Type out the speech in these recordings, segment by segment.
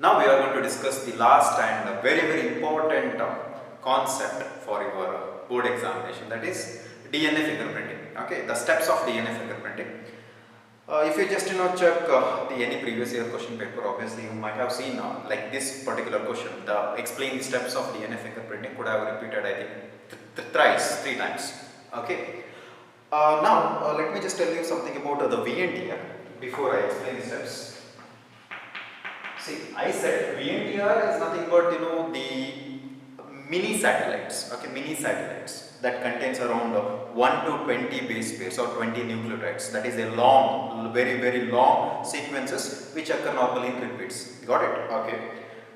Now we are going to discuss the last and very important concept for your board examination, that is DNA fingerprinting. Okay, the steps of DNA fingerprinting. If you just check the any previous year question paper, obviously you might have seen like this particular question. The explain the steps of DNA fingerprinting could have repeated, I think, three times. Okay. Now let me just tell you something about the VNTR before I explain the steps. See, I said VNTR is nothing but the mini satellites. Okay, mini satellites that contains around 1 to 20 base pairs or 20 nucleotides. That is a long, very long sequences which occur normally in repeats. Got it? Okay.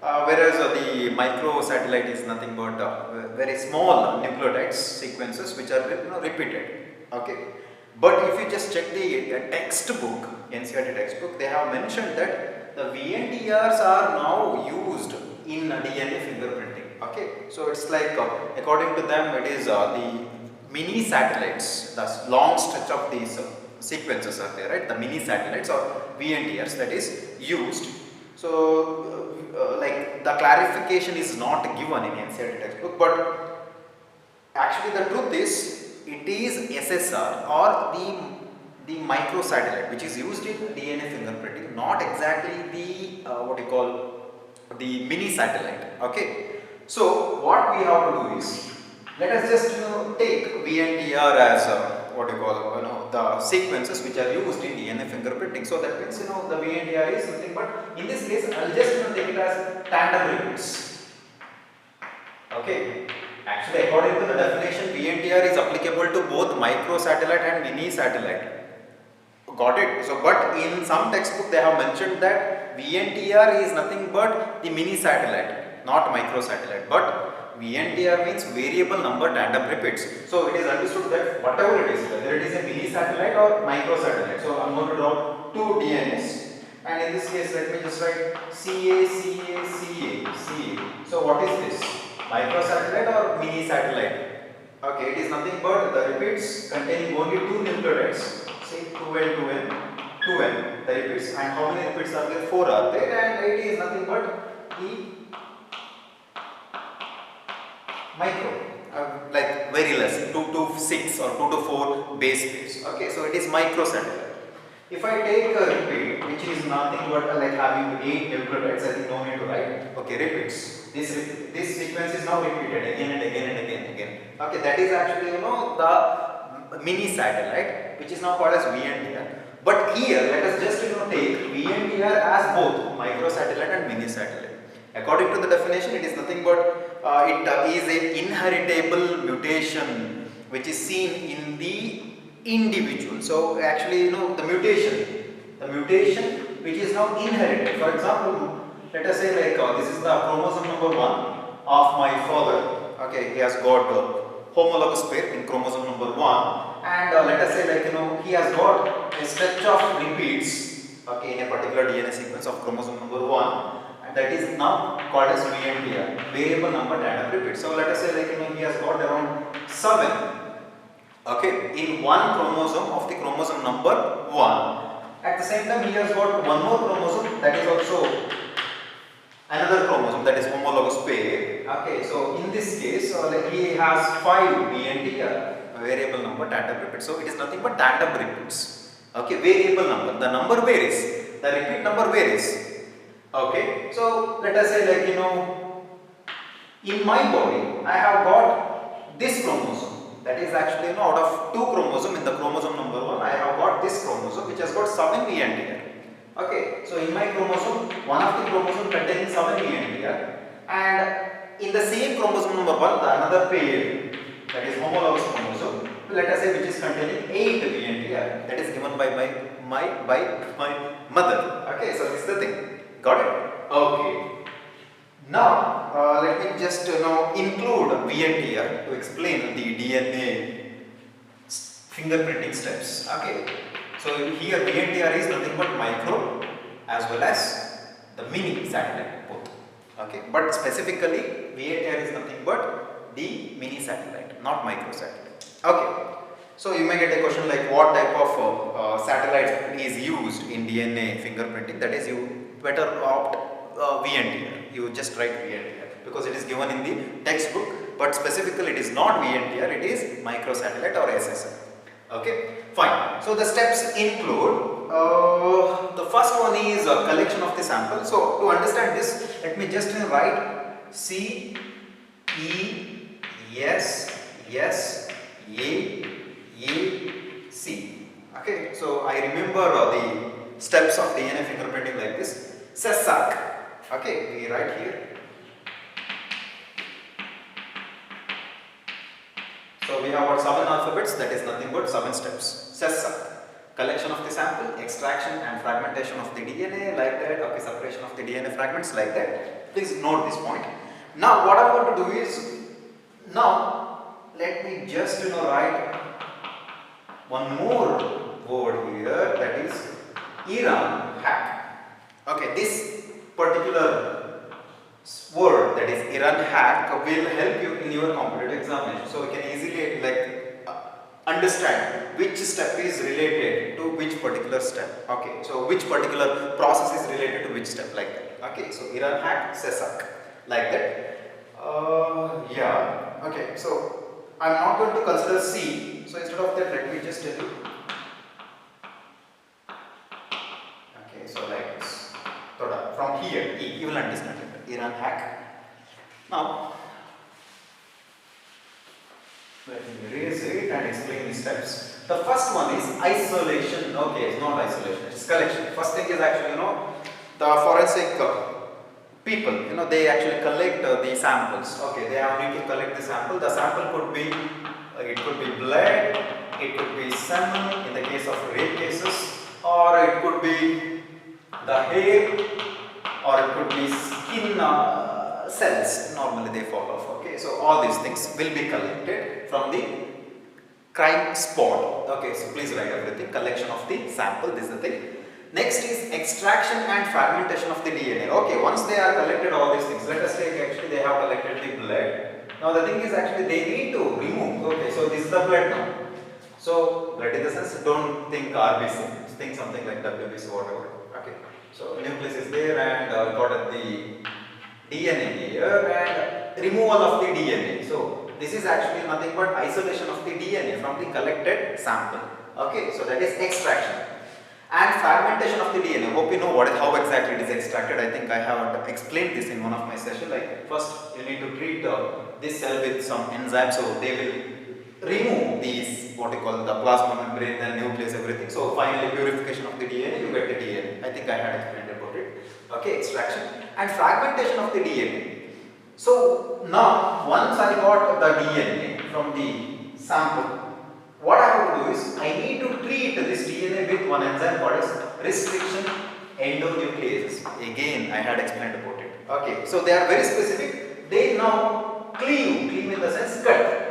Whereas the micro satellite is nothing but very small nucleotides sequences which are repeated. Okay. But if you just check the textbook, NCERT textbook, they have mentioned that the VNTRs are now used in DNA fingerprinting. Okay, so it's like according to them, it is the mini satellites, the long stretch of these sequences are there, right? The mini satellites or VNTRs that is used. So, like the clarification is not given in NCERT textbook, but actually the truth is it is SSR or the microsatellite which is used in DNA fingerprinting, not exactly the what you call the mini satellite. Okay, so what we have to do is, let us just take VNTR as what you call the sequences which are used in DNA fingerprinting. So that means the VNTR is something, but in this case I will just take it as tandem repeats. Okay. Actually, according to the definition, VNTR is applicable to both microsatellite and mini satellite. Got it? So, but in some textbook they have mentioned that VNTR is nothing but the mini satellite, not microsatellite. But VNTR means variable number tandem repeats. So, it is understood that whatever it is, whether it is a mini satellite or microsatellite. So, I am going to draw two DNAs, and in this case, let me just write CA. So, what is this? Microsatellite or mini satellite? Okay, it is nothing but the repeats containing only two nucleotides. Say 2N, 2N, 2N, the repeats. And how many repeats are there? 4 are there, and it is nothing but the micro, like very less, 2 to 6 or 2 to 4 base pairs. Okay, so it is microsatellite. If I take a repeat which is nothing but like having 8 nucleotides, I think no need to write. Okay, repeats. This sequence is now repeated again and again. Okay, that is actually the mini satellite which is now called as VNTR. But here let us just take VNTR as both microsatellite and mini satellite. According to the definition, it is nothing but it is a inheritable mutation which is seen in the individual. So actually the mutation which is now inherited. For example, let us say like this is the chromosome number 1 of my father. Okay, he has got homologous pair in chromosome number 1, and let us say like he has got a stretch of repeats, okay, in a particular DNA sequence of chromosome number 1, and that is now called as VNTR, variable number tandem repeats. So let us say like he has got around 7, okay, in one chromosome of the chromosome number 1. At the same time, he has got one more chromosome, that is also another chromosome, that is homologous pair. Okay, so in this case, like he has 5 VNTR, variable number tandem repeats. So it is nothing but tandem repeats. Okay, variable number. The number varies. The repeat number varies. Okay, so let us say like in my body, I have got this chromosome. That is actually out of 2 chromosomes, in the chromosome number 1, I have got this chromosome which has got 7 VNTR. Okay, so in my chromosome, one of the chromosome containing 7 VNTR, and in the same chromosome number 1, the another pair, that is homologous chromosome, let us say which is containing 8 VNTR, that is given by my mother. Okay, so this is the thing. Got it? Okay. Now let me just include VNTR to explain the DNA fingerprinting steps. Okay, so here VNTR is nothing but micro as well as the mini satellite both. Okay, but specifically VNTR is nothing but the mini satellite, not micro satellite. Okay, so you may get a question like what type of satellite is used in DNA fingerprinting. That is, you better opt VNTR. You just write VNTR because it is given in the textbook, but specifically it is not VNTR, it is microsatellite or SSL. Okay, fine. So the steps include, the first one is a collection of the sample. So to understand this, let me just write C, E, S, S, A, C. Okay, so I remember the steps of DNA fingerprinting like this. SESAC. Okay, we write here. So we have what 7 alphabets, that is nothing but 7 steps. SESAC. Collection of the sample, extraction and fragmentation of the DNA like that. Okay, separation of the DNA fragments like that. Please note this point. Now what I am going to do is, now let me just write one more word here, that is Iran hack. Okay, this particular word, that is Iran hack, will help you in your competitive examination. So you can easily understand which step is related to which particular step. Okay, so which particular process is related to which step, like that. Okay, so Iran hack, SESAC, like that. Yeah. Okay, so I am not going to consider C. So instead of that, let me just tell you. Okay, so like this. From here, you will understand it. Iran hack. Now, let me erase it and explain the steps. The first one is isolation. Okay, it's not isolation, it's collection. First thing is actually, the forensic people, they actually collect the samples. Okay, they have need to collect the sample. The sample could be, it could be blood, it could be semen in the case of rape cases, or it could be the hair, or it could be skin cells. Normally they fall off. Okay, so all these things will be collected from the crime spot. Okay, so please write everything. Collection of the sample, this is the thing. Next is extraction and fragmentation of the DNA. Okay, once they are collected all these things, let us take actually they have collected the blood. Now the thing is actually they need to remove. Okay, so this is the blood now. So blood in the sense, don't think RBC, think something like WBC, whatever. Okay, so nucleus is there and got the DNA here and removal of the DNA. So this is actually nothing but isolation of the DNA from the collected sample. Okay, so that is extraction. And fragmentation of the DNA. Hope you know how exactly it is extracted. I think I have explained this in one of my sessions. Like first you need to treat this cell with some enzyme, so they will remove these what you call the plasma membrane, then nucleus, everything. So finally purification of the DNA, you get the DNA. I think I had explained about it. Okay, extraction and fragmentation of the DNA. So now once I got the DNA from the sample, what I have to do is I need to treat this DNA with one enzyme called as restriction endonucleases. Again, I had explained about it. Okay, so they are very specific. They now cleave in the sense cut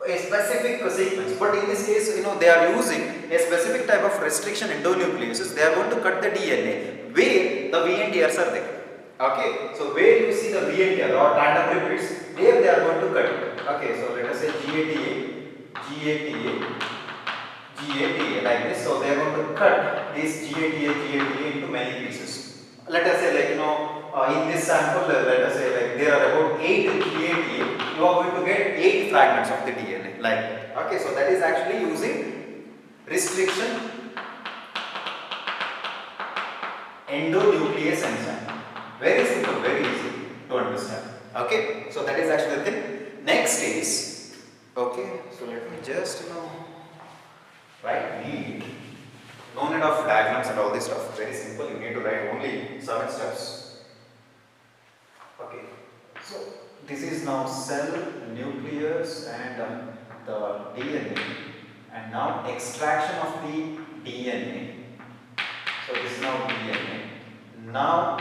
a specific sequence. But in this case, they are using a specific type of restriction endonucleases. They are going to cut the DNA where the VNTRs are there. Okay, so where you see the VNTR or tandem repeats, there they are going to cut it. Okay, so let us say GATA like this. So they are going to cut this GATA into many pieces. Let us say in this sample, let us say there are about 8 GATA. You are going to get 8 fragments of the DNA like that. Okay, so that is actually using restriction endonuclease enzyme. Very simple, very easy to understand. Okay, so that is actually the thing. Next is, okay, so let me just write neat. No need of diagrams and all this stuff. Very simple. You need to write only 7 steps. Okay, so this is now cell, nucleus, and the DNA, and now extraction of the DNA. So this is now DNA. Now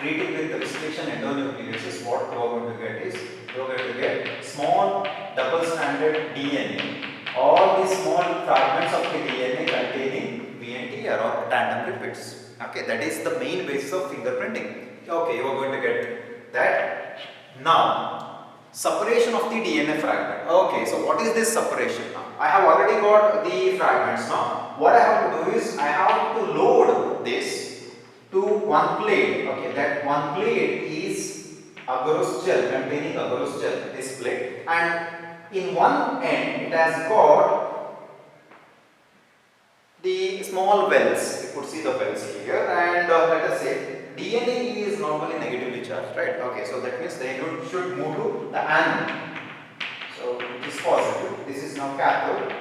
treating with the restriction endonucleases, what you are going to get is, you are going to get small double-stranded DNA. All these small fragments of the DNA containing VNTR or tandem repeats. Okay, that is the main basis of fingerprinting. Okay, you are going to get that. Now, separation of the DNA fragment. Okay, so what is this separation now? I have already got the fragments now. What I have to do is, I have to load this to to one plate. Okay, that one plate is agarose gel, containing agarose gel, this plate, and in one end it has got the small wells. You could see the wells here, and let us say DNA is normally negatively charged, right? Okay, so that means they should move to the anode. So it is positive. This is now cathode,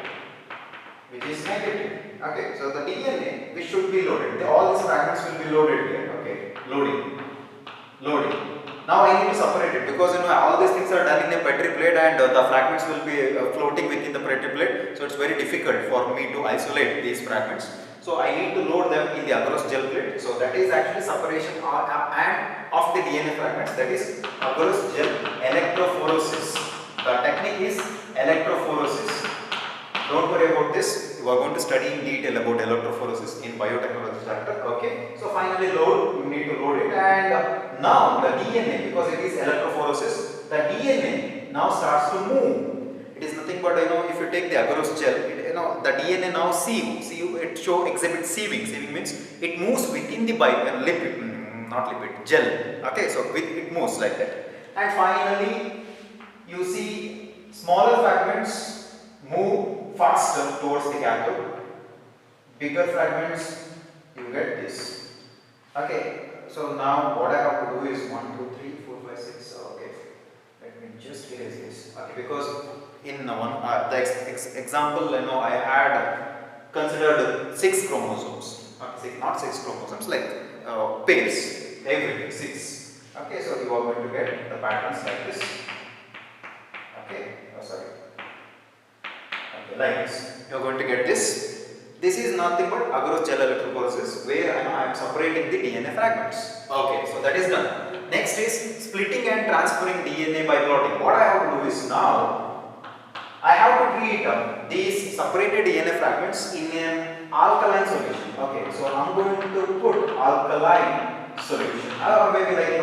which is negative. Okay, so the DNA which should be loaded. All these fragments will be loaded here. Okay, loading. Now I need to separate it because all these things are done in a Petri plate, and the fragments will be floating within the Petri plate. So it's very difficult for me to isolate these fragments. So I need to load them in the agarose gel plate. So that is actually separation and of the DNA fragments. That is agarose gel electrophoresis. The technique is electrophoresis. Don't worry about this. You are going to study in detail about electrophoresis in biotechnology chapter. Okay. So finally you need to load it, and now the DNA, because it is electrophoresis, the DNA now starts to move. It is nothing but if you take the agarose gel, the DNA now exhibits sieving. Sieving means it moves within the gel. Okay, so it moves like that, and finally you see smaller fragments move faster towards the cathode. Bigger fragments, you get this. Okay, so now what I have to do is 1, 2, 3, 4, 5, 6. Okay, let me just erase this. Okay, because in the example, I had considered 6 chromosomes. Okay, not 6 chromosomes, like pairs, everything 6. Okay, so you are going to get the patterns like this. Okay, like this. You are going to get this. This is nothing but agarose gel electrophoresis, where I am separating the DNA fragments. Okay, so that is done. Next is splitting and transferring DNA by blotting. What I have to do is now I have to treat these separated DNA fragments in an alkaline solution. Okay, so I am going to put alkaline solution, or maybe take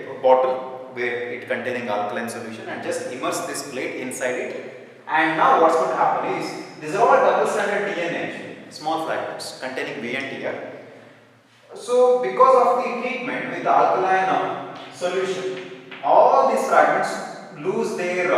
a bottle where it containing alkaline solution and just immerse this plate inside it. And now what's going to happen is, these are all double-stranded DNA, small fragments containing V and T here. So because of the treatment with the alkaline solution, all these fragments lose their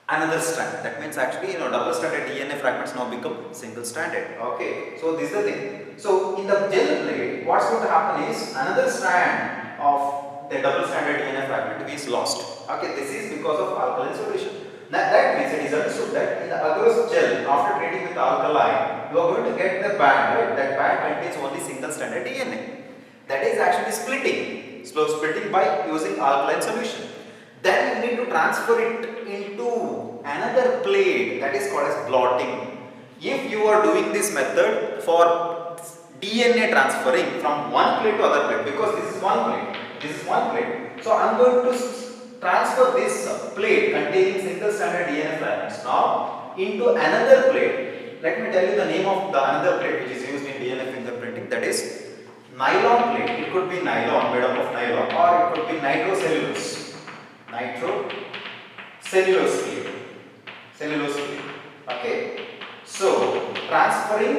another strand. That means actually double-stranded DNA fragments now become single-stranded. Okay, so this is the thing. So in the gel plate, what's going to happen is another strand of the double-stranded DNA fragment is lost. Okay, this is because of alkaline solution. That means it is understood that in the agarose gel, after treating with alkaline, you are going to get the band, right? That band contains only single-stranded DNA. That is actually splitting. Slow splitting by using alkaline solution. Then you need to transfer it into another plate, that is called as blotting. If you are doing this method for DNA transferring from one plate to other plate, because this is one plate, so I am going to transfer this plate containing single-stranded DNA fragments now into another plate. Let me tell you the name of the another plate which is used in DNA fingerprinting, that is nylon plate. It could be nylon, made up of nylon, or it could be nitrocellulose. Cellulose plate. Okay. So transferring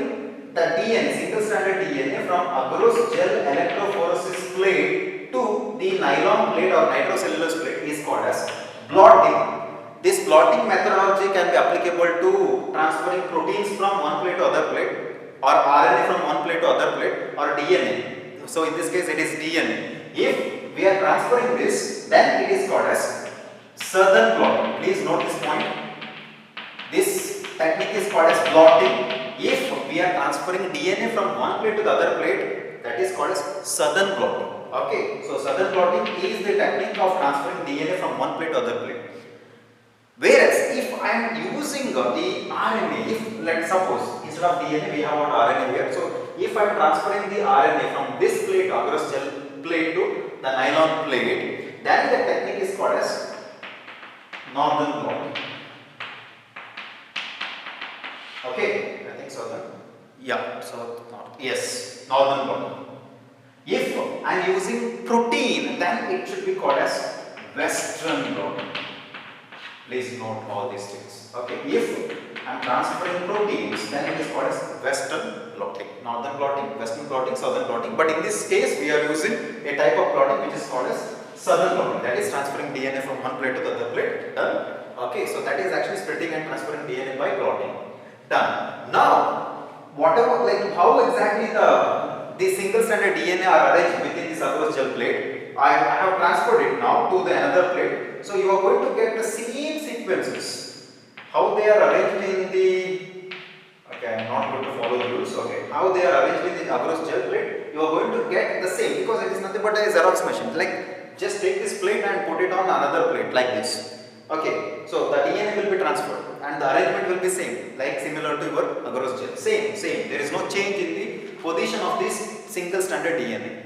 the DNA, single-stranded DNA from agarose gel electrophoresis plate to the nylon plate or nitrocellulose plate is called as blotting. This blotting methodology can be applicable to transferring proteins from one plate to other plate, or RNA from one plate to other plate, or DNA. So in this case it is DNA. If we are transferring this, then it is called as southern blotting. Please note this point. This technique is called as blotting. If we are transferring DNA from one plate to the other plate, that is called as southern blotting. Okay, so southern blotting is the technique of transferring DNA from one plate to other plate. Whereas if I am using the RNA, if let's suppose instead of DNA we have got RNA here, so if I am transferring the RNA from this plate, agarose gel plate, to the nylon plate, then the technique is called as northern blotting. Okay, I think so then. Yeah, so yes, northern blotting. If I am using protein, then it should be called as western blotting. Please note all these things. Okay, if I am transferring proteins, then it is called as western plotting. Northern plotting, western plotting, southern plotting. But in this case, we are using a type of plotting which is called as southern plotting. That is transferring DNA from one plate to the other plate. Done. Okay, so that is actually splitting and transferring DNA by plotting. Done. Now, whatever, like how exactly the single stranded DNA are arranged within this agarose gel plate, I have transferred it now to the another plate. So you are going to get the same sequences. How they are arranged in the, okay, I am not going to follow the rules. Okay, how they are arranged in the agarose gel plate, you are going to get the same, because it is nothing but a Xerox machine. Like just take this plate and put it on another plate like this. Okay, so the DNA will be transferred and the arrangement will be same, like similar to your agarose gel. Same. There is no change in the position of this single stranded DNA.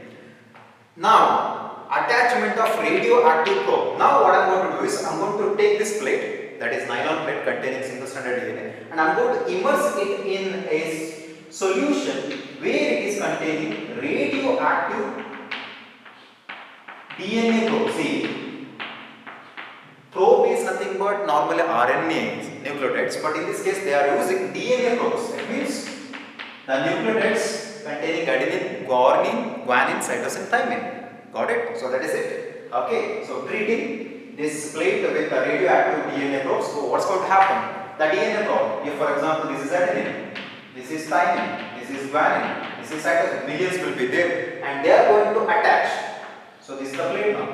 Now, attachment of radioactive probe. Now what I am going to do is, I am going to take this plate, that is nylon plate containing single stranded DNA, and I am going to immerse it in a solution where it is containing radioactive DNA probe. See, probe is nothing but normally RNA nucleotides, but in this case they are using DNA probes. It means the nucleotides containing adenine, guanine, cytosine, thymine. Got it? So that is it. Okay. So treating this plate with the radioactive DNA probes. So what's going to happen? The DNA probe, if for example this is adenine, this is thymine, this is guanine, this is cytosine, millions will be there, and they are going to attach. So this is the plate now.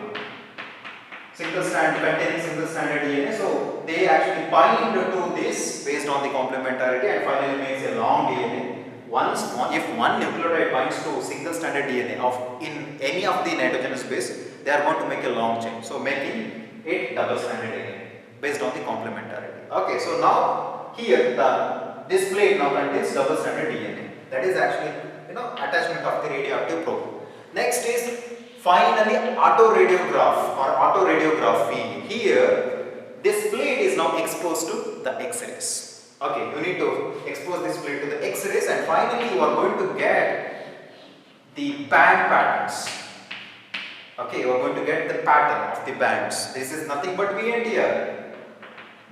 Single strand containing single stranded DNA, so they actually bind to this based on the complementarity and finally makes a long DNA. If one nucleotide binds to single stranded DNA of in any of the nitrogenous base, they are going to make a long chain, so making it double stranded DNA based on the complementarity. Okay, so now here this plate now contains double stranded DNA. That is actually attachment of the radioactive probe. Next is finally autoradiograph or autoradiography. Here this plate is now exposed to the X-rays. Okay, you need to expose this plate to the X-rays and finally you are going to get the band patterns. Okay, you are going to get the pattern of the bands. This is nothing but VNTR.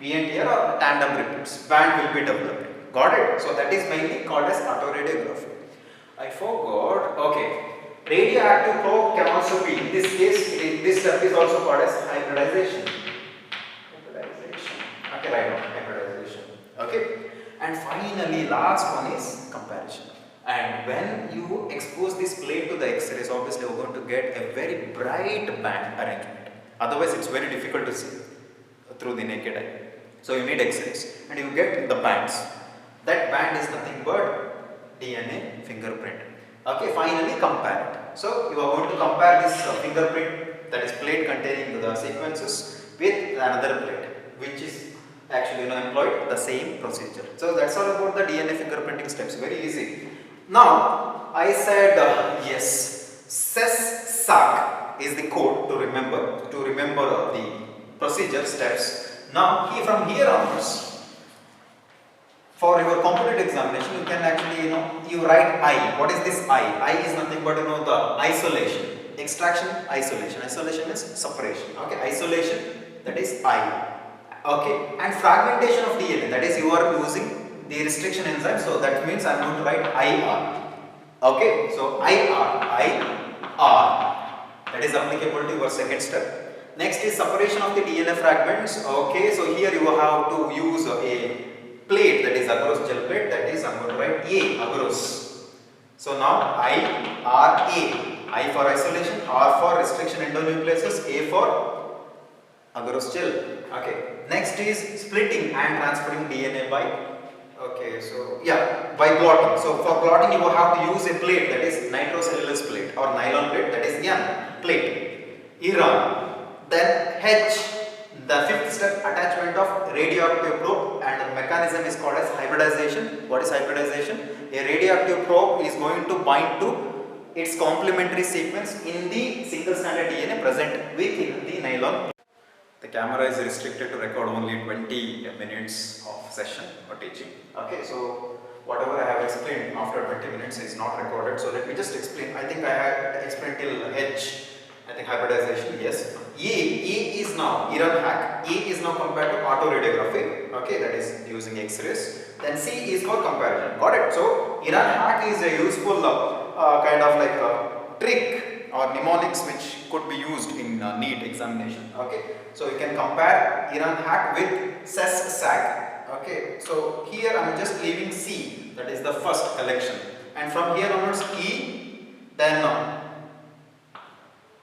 VNTR or tandem repeats. Band will be developed. Got it? So that is mainly called as autoradiography. I forgot. Okay. Radioactive probe can also be, in this case, this step is also called as hybridization. Okay, right now, hybridization. Okay. And finally, last one is comparison. And when you expose this plate to the X-rays, obviously you are going to get a very bright band arrangement. Otherwise, it's very difficult to see through the naked eye. So you need X-rays and you get the bands. That band is nothing but DNA fingerprint. Okay, finally compare it. So you are going to compare this fingerprint, that is plate containing the sequences, with another plate which is actually employed the same procedure. So that's all about the DNA fingerprinting steps. Very easy. Now I said yes, SES-SAC is the code to remember the procedure steps. Now from here onwards, for your competitive examination, you can actually, you write I. What is this I? I is nothing but, the isolation. Extraction, isolation. Isolation is separation. Okay, isolation, that is I. Okay, and fragmentation of DNA, that is you are using the restriction enzyme. So that means I am going to write IR. Okay, so IR, that is applicable to your second step. Next is separation of the DNA fragments. Okay, so here you have to use a plate, that is agarose gel plate, that is I am going to write A, agarose. So now I for isolation, R for restriction endonucleases, A for agarose gel. Okay. Next is splitting and transferring DNA by, by blotting. So for blotting you will have to use a plate, that is nitrocellulose plate or nylon plate, that is N plate. Iran. Then H, the fifth step, attachment of radioactive probe, and the mechanism is called as hybridization. What is hybridization? A radioactive probe is going to bind to its complementary sequence in the single stranded DNA present within the nylon. The camera is restricted to record only 20 minutes of session or teaching. Okay, so whatever I have explained after 20 minutes is not recorded. So let me just explain. I think I had explained till H. I think hybridization, yes. E is now Iran hack. E is now compared to autoradiography. Okay, that is using X-rays. Then C is for comparison. Got it? So Iran hack is a useful kind of like a trick or mnemonics which could be used in NEET examination. Okay, so you can compare Iran hack with SES SAC. Okay, so here I am just leaving C, that is the first collection, and from here onwards E, then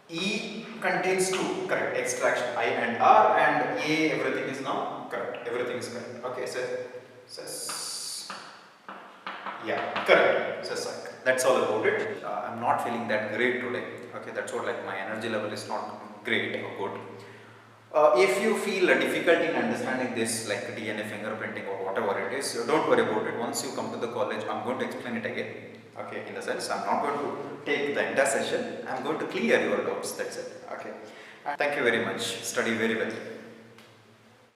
E contains two, correct, extraction I and R, and A, everything is now correct, everything is correct. Okay, so yeah, correct, SESAC. That's all about it. I'm not feeling that great today. Okay, that's what, like, my energy level is not great or good. If you feel a difficulty in understanding this, like DNA fingerprinting or whatever it is, don't worry about it. Once you come to the college, I'm going to explain it again. Okay, in the sense, I'm not going to take the entire session. I'm going to clear your doubts. That's it. Okay. Thank you very much. Study very well.